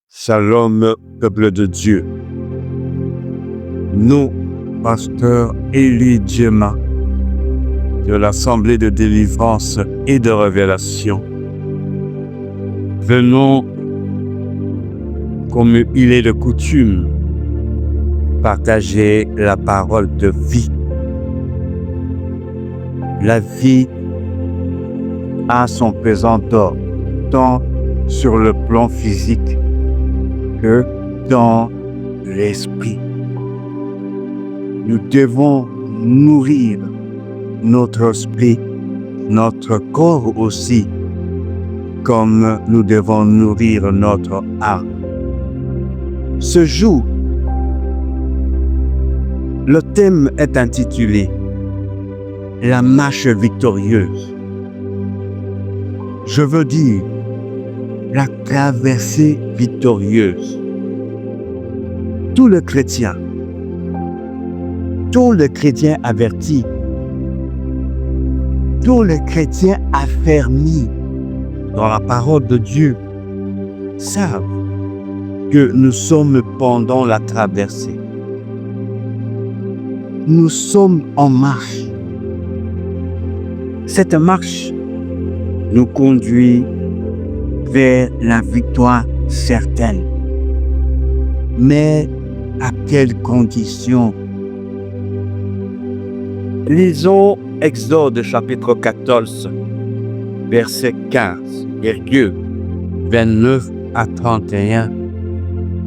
Shalom, peuple de Dieu. Nous, pasteur Élie Djema, de l'Assemblée de délivrance et de révélation, venons, comme il est de coutume, partager la parole de vie. La vie a son pesant d'or, tant sur le plan physique que dans l'esprit. Nous devons nourrir notre esprit, notre corps aussi, comme nous devons nourrir notre âme. Ce jour, le thème est intitulé « La marche victorieuse ». Je veux dire la traversée victorieuse. Tout le chrétien averti, tout le chrétien affermi dans la parole de Dieu savent que nous sommes pendant la traversée. Nous sommes en marche. Cette marche nous conduit vers la victoire certaine. Mais à quelles conditions? Lisons Exode chapitre 14, verset 15, virgule 29 à 31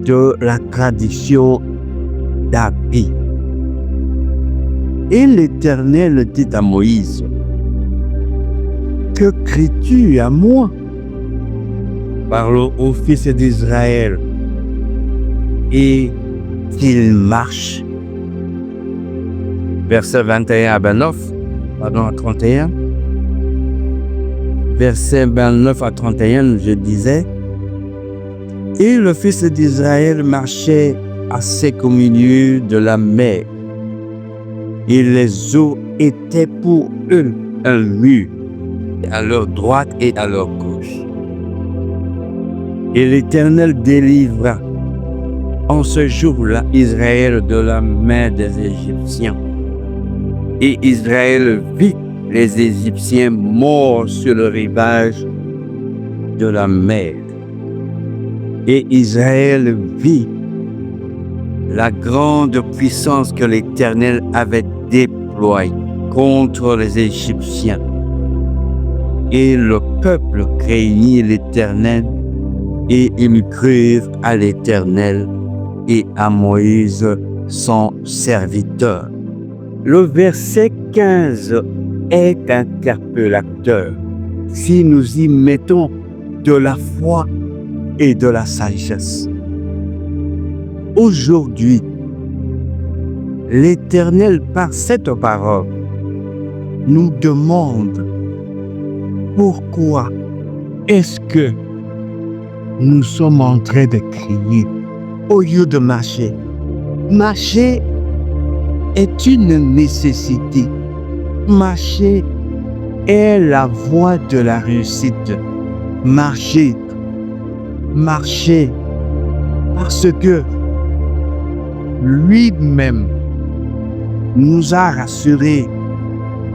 de la tradition d'Abi. Et l'Éternel dit à Moïse: que cries-tu à moi? Parle aux fils d'Israël et qu'ils marchent. Verset 21 à 31. Verset 29 à 31, je disais: et le fils d'Israël marchait à sec au milieu de la mer, et les eaux étaient pour eux un mur, à leur droite et à leur gauche. Et l'Éternel délivra en ce jour-là Israël de la main des Égyptiens. Et Israël vit les Égyptiens morts sur le rivage de la mer. Et Israël vit la grande puissance que l'Éternel avait déployée contre les Égyptiens. Et le peuple craignit l'Éternel, et ils crurent à l'Éternel et à Moïse, son serviteur. Le verset 15 est interpellateur si nous y mettons de la foi et de la sagesse. Aujourd'hui, l'Éternel, par cette parole, nous demande pourquoi est-ce que nous sommes en train de crier au lieu de marcher. Marcher est une nécessité. Marcher est la voie de la réussite. Marcher parce que lui-même nous a rassurés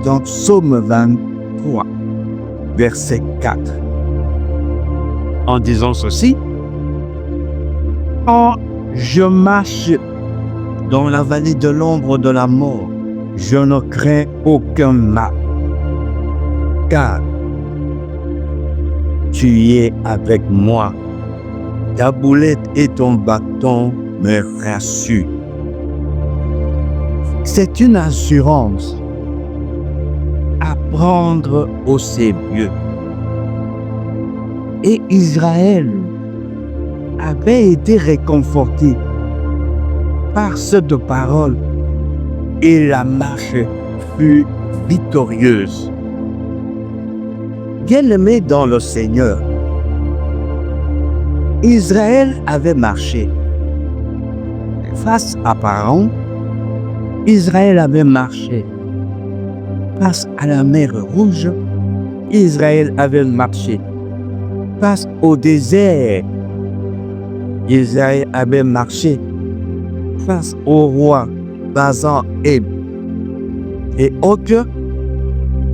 dans Psaume 23, verset 4. En disant ceci: quand je marche dans la vallée de l'ombre de la mort, je ne crains aucun mal, car tu es avec moi. Ta boulette et ton bâton me rassurent. C'est une assurance à prendre au sérieux. Et Israël avait été réconforté par cette parole et la marche fut victorieuse. Bien-aimés dans le Seigneur, Israël avait marché. Face à Pharaon, Israël avait marché. Face à la mer Rouge, Israël avait marché. Face au désert, Israël avait marché. Face au roi Basan et autres,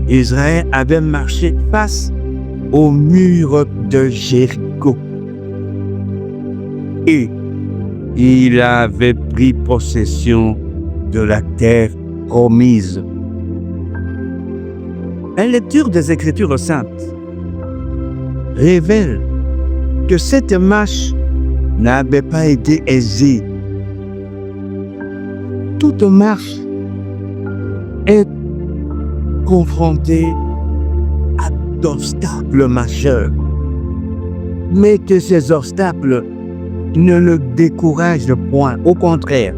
Israël avait marché face au mur de Jéricho. Et il avait pris possession de la terre promise. La lecture des Écritures saintes révèle que cette marche n'avait pas été aisée. Toute marche est confrontée à d'obstacles majeurs, mais que ces obstacles ne le découragent point. Au contraire,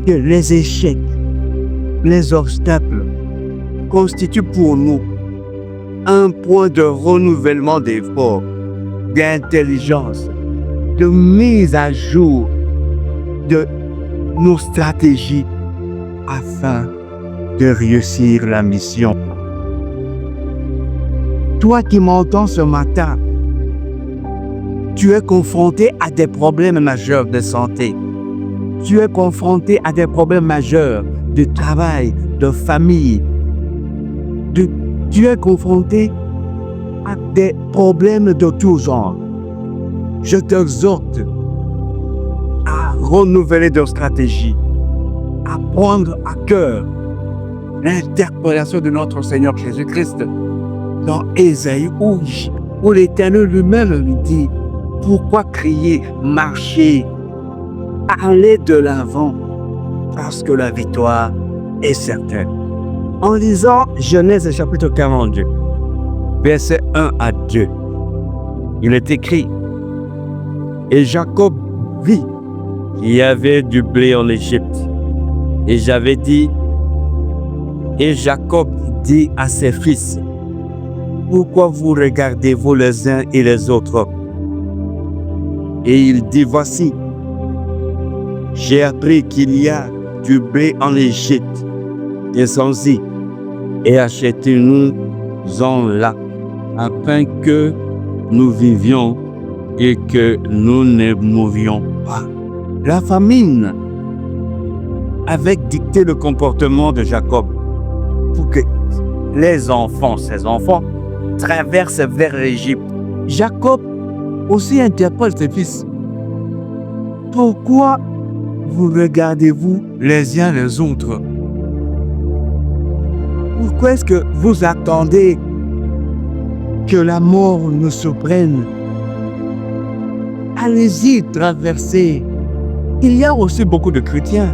que les échecs, les obstacles constituent pour nous un point de renouvellement d'efforts, d'intelligence, de mise à jour de nos stratégies afin de réussir la mission. Toi qui m'entends ce matin, tu es confronté à des problèmes majeurs de santé. Tu es confronté à des problèmes majeurs de travail, de famille. Tu es confronté à des problèmes de tout genre. Je t'exhorte à renouveler de stratégie, à prendre à cœur l'interpellation de notre Seigneur Jésus-Christ dans Ésaïe où l'Éternel lui-même lui dit: pourquoi crier, marcher, aller de l'avant, parce que la victoire est certaine. En lisant Genèse chapitre 42, versets 1 à 2, il est écrit: et Jacob vit qu'il y avait du blé en Égypte. Et Jacob dit à ses fils: pourquoi vous regardez-vous les uns et les autres? Et il dit: voici, j'ai appris qu'il y a du blé en Égypte. Descends-y et achetez-nous-en là, afin que nous vivions et que nous ne mourions pas. La famine avait dicté le comportement de Jacob pour que ses enfants, traversent vers l'Égypte. Jacob aussi interpelle ses fils: pourquoi vous regardez-vous les uns les autres? Pourquoi est-ce que vous attendez que la mort nous surprenne? Allez-y, traversez. Il y a aussi beaucoup de chrétiens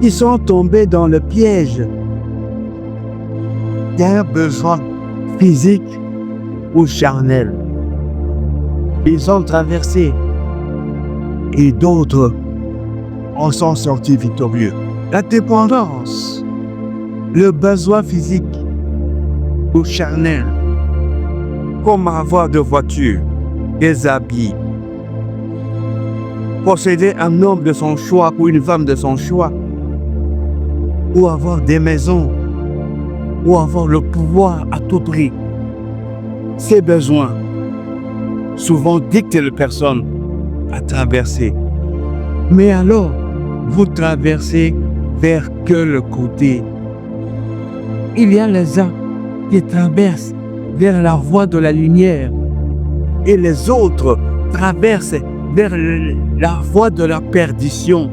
qui sont tombés dans le piège d'un besoin physique ou charnel. Ils ont traversé et d'autres en sont sortis victorieux. La dépendance, le besoin physique ou charnel, comme avoir de voitures, des habits, posséder un homme de son choix ou une femme de son choix, ou avoir des maisons, ou avoir le pouvoir à tout prix. Ces besoins souvent dictent les personnes à traverser. Mais alors, vous traversez vers quel côté? Il y a les uns qui traversent vers la voie de la lumière et les autres traversent vers la voie de la perdition.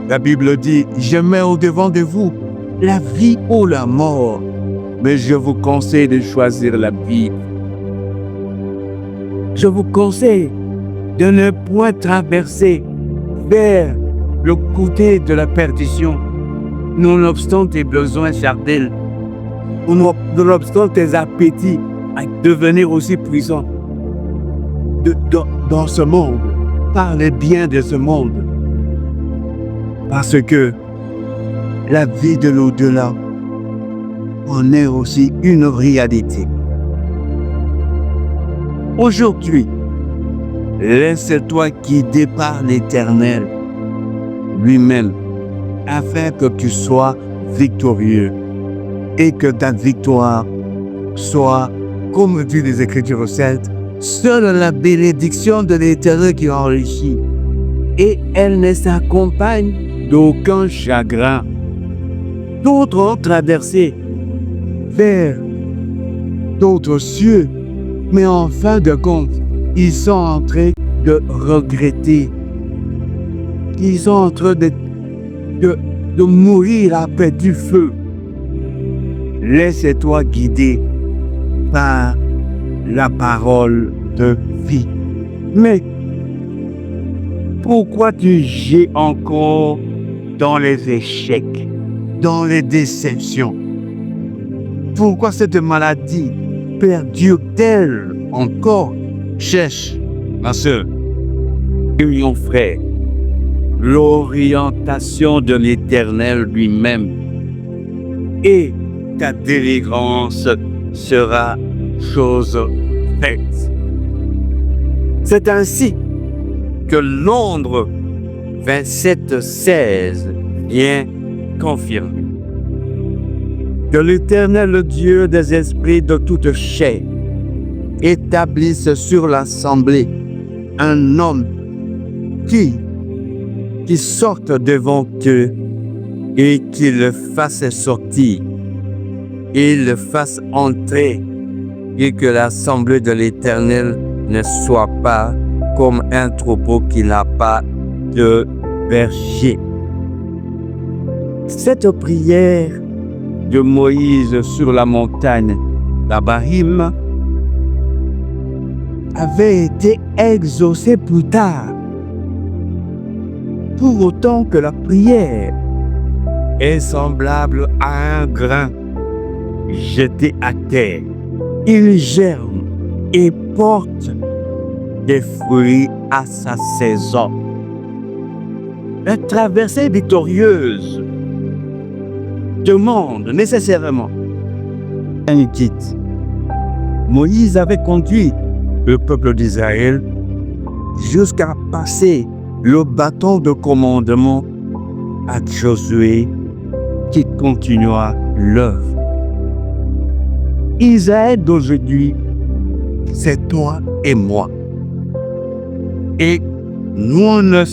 La Bible dit: je mets au-devant de vous la vie ou la mort, mais je vous conseille de choisir la vie. Je vous conseille de ne point traverser vers le côté de la perdition, nonobstant tes besoins charnels, nonobstant tes appétits à devenir aussi puissants dans ce monde, par les biens de ce monde. Parce que la vie de l'au-delà en est aussi une réalité. Aujourd'hui, laisse-toi guider par l'Éternel lui-même, afin que tu sois victorieux et que ta victoire soit, comme dit les Écritures saintes, seule la bénédiction de l'Éternel qui enrichit, et elle ne s'accompagne d'aucun chagrin. D'autres ont traversé vers d'autres cieux, mais en fin de compte, ils sont en train de regretter. Ils sont en train de mourir après du feu. Laisse-toi guider par la parole de vie. Mais pourquoi tu gis encore dans les échecs, dans les déceptions? Pourquoi cette maladie perdure-t-elle encore? Cherche, ma soeur, et mon frère, l'orientation de l'Éternel lui-même, et ta délivrance sera chose faite. C'est ainsi que Londres 27:16 vient confirmer que l'Éternel, le Dieu des esprits de toute chair, établisse sur l'assemblée un homme qui sorte devant eux et qui le fasse sortir et le fasse entrer, et que l'assemblée de l'Éternel ne soit pas comme un troupeau qui n'a pas de berger. Cette prière de Moïse sur la montagne d'Abarim avait été exaucée plus tard. Pour autant que la prière est semblable à un grain jeté à terre, il germe et porte des fruits à sa saison. La traversée victorieuse demande nécessairement un guide. Moïse avait conduit le peuple d'Israël jusqu'à passer le bâton de commandement à Josué, qui continua l'œuvre. Israël d'aujourd'hui, c'est toi et moi. Et nous ne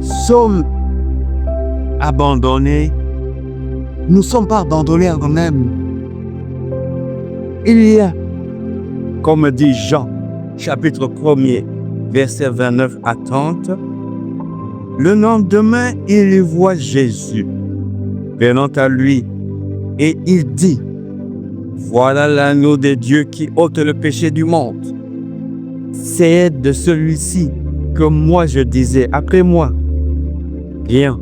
sommes abandonnés. Nous ne sommes pas abandonnés à nous-mêmes. Il y a, comme dit Jean, chapitre 1er, verset 29 à 30, le lendemain, il y voit Jésus venant à lui, et il dit: voilà l'agneau de Dieu qui ôte le péché du monde. C'est de celui-ci que moi je disais, après moi vient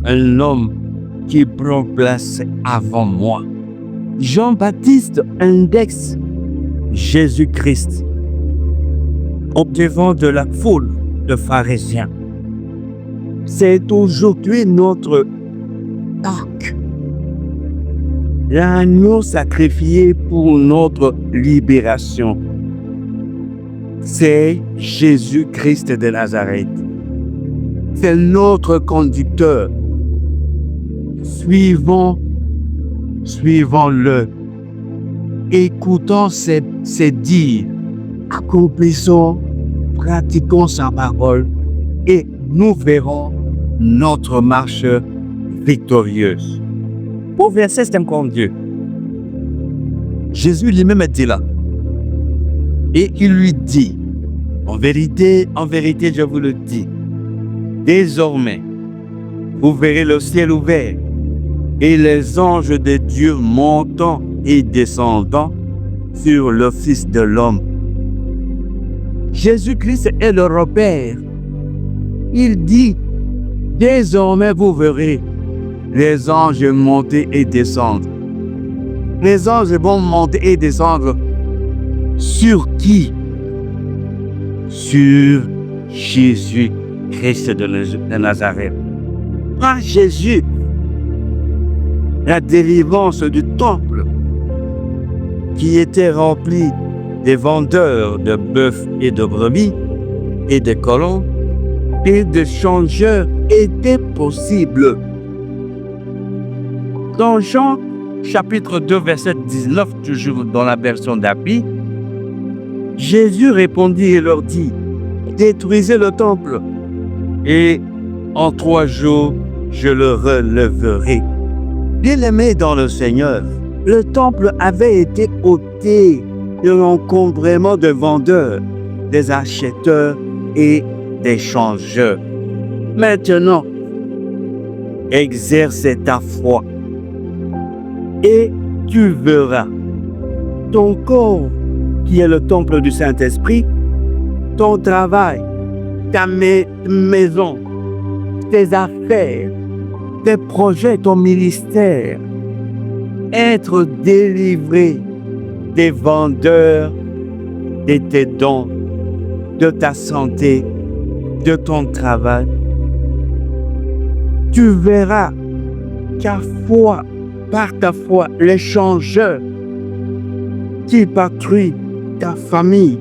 un homme qui prend place avant moi. Jean-Baptiste indexe Jésus-Christ au devant de la foule de pharisiens. C'est aujourd'hui notre arc, l'agneau sacrifié pour notre libération. C'est Jésus-Christ de Nazareth. C'est notre conducteur. Suivons-le. Écoutons ses dires. Accomplissons, pratiquons sa parole et nous verrons notre marche victorieuse. Au verset 52, Jésus lui-même était là. Et il lui dit: en vérité, je vous le dis, désormais, vous verrez le ciel ouvert et les anges de Dieu montant et descendant sur le Fils de l'homme. Jésus-Christ est le repère. Il dit: désormais vous verrez les anges monter et descendre. Les anges vont monter et descendre sur qui? Sur Jésus-Christ de Nazareth. Par Jésus, la délivrance du temple qui était rempli des vendeurs de bœufs et de brebis et de colons et de changeurs était possible. Dans Jean chapitre 2 verset 19, toujours dans la version d'Appli, Jésus répondit et leur dit, « Détruisez le temple et en 3 jours, je le relèverai. » Bien-aimés dans le Seigneur, le temple avait été ôté de l'encombrement de vendeurs, des acheteurs et des changeurs. Maintenant, exerce ta foi et tu verras ton corps qui est le temple du Saint-Esprit, ton travail, ta maison, tes affaires, tes projets, ton ministère, être délivré des vendeurs de tes dons, de ta santé, de ton travail. Tu verras qu'à foi, par ta foi, les changeurs qui patrouillent ta famille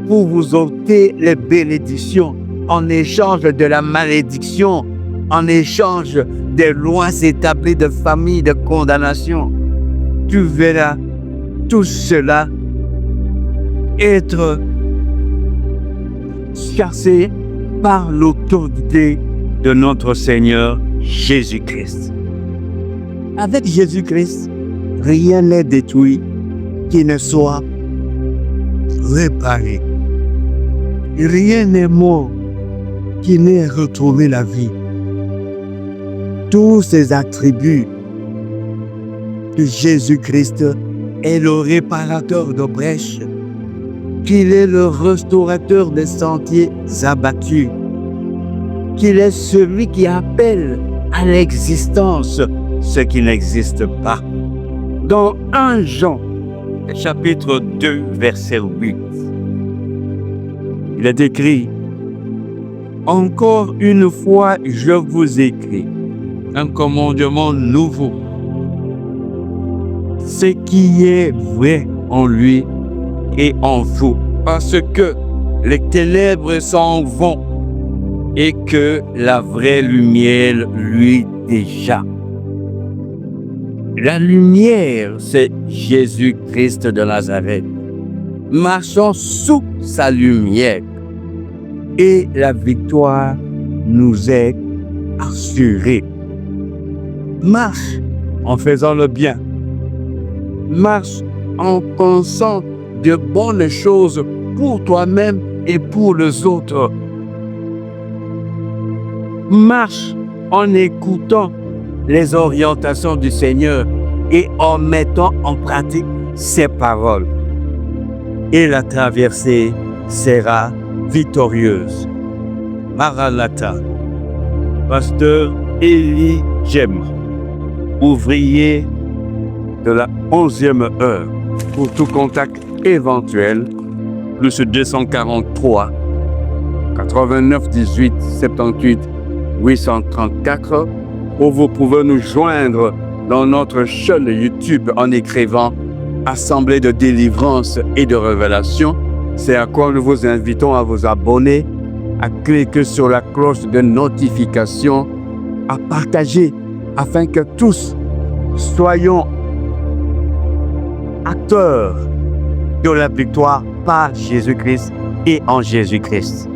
pour vous ôter les bénédictions en échange de la malédiction, en échange des lois établies de famille, de condamnation. Tu verras tout cela être chassé par l'autorité de notre Seigneur Jésus-Christ. Avec Jésus-Christ, rien n'est détruit qui ne soit réparé. Rien n'est mort qui n'ait retrouvé la vie. Tous ces attributs que Jésus-Christ est le réparateur de brèches, qu'il est le restaurateur des sentiers abattus, qu'il est celui qui appelle à l'existence ce qui n'existe pas. Dans 1 Jean, chapitre 2, verset 8, il est écrit, « Encore une fois, je vous écris un commandement nouveau, ce qui est vrai en lui et en vous, parce que les ténèbres s'en vont et que la vraie lumière lui déjà. » La lumière, c'est Jésus-Christ de Nazareth. Marchons sous sa lumière et la victoire nous est assurée. Marche en faisant le bien. Marche en pensant de bonnes choses pour toi-même et pour les autres. Marche en écoutant les orientations du Seigneur et en mettant en pratique ses paroles. Et la traversée sera victorieuse. Maranatha. Pasteur Élie Jem, ouvrier de la 11e heure. Pour tout contact éventuel, plus 243 89 18 78 834, ou vous pouvez nous joindre dans notre chaîne YouTube en écrivant Assemblée de délivrance et de révélation. C'est à quoi nous vous invitons à vous abonner, à cliquer sur la cloche de notification, à partager afin que tous soyons acteurs de la victoire par Jésus-Christ et en Jésus-Christ.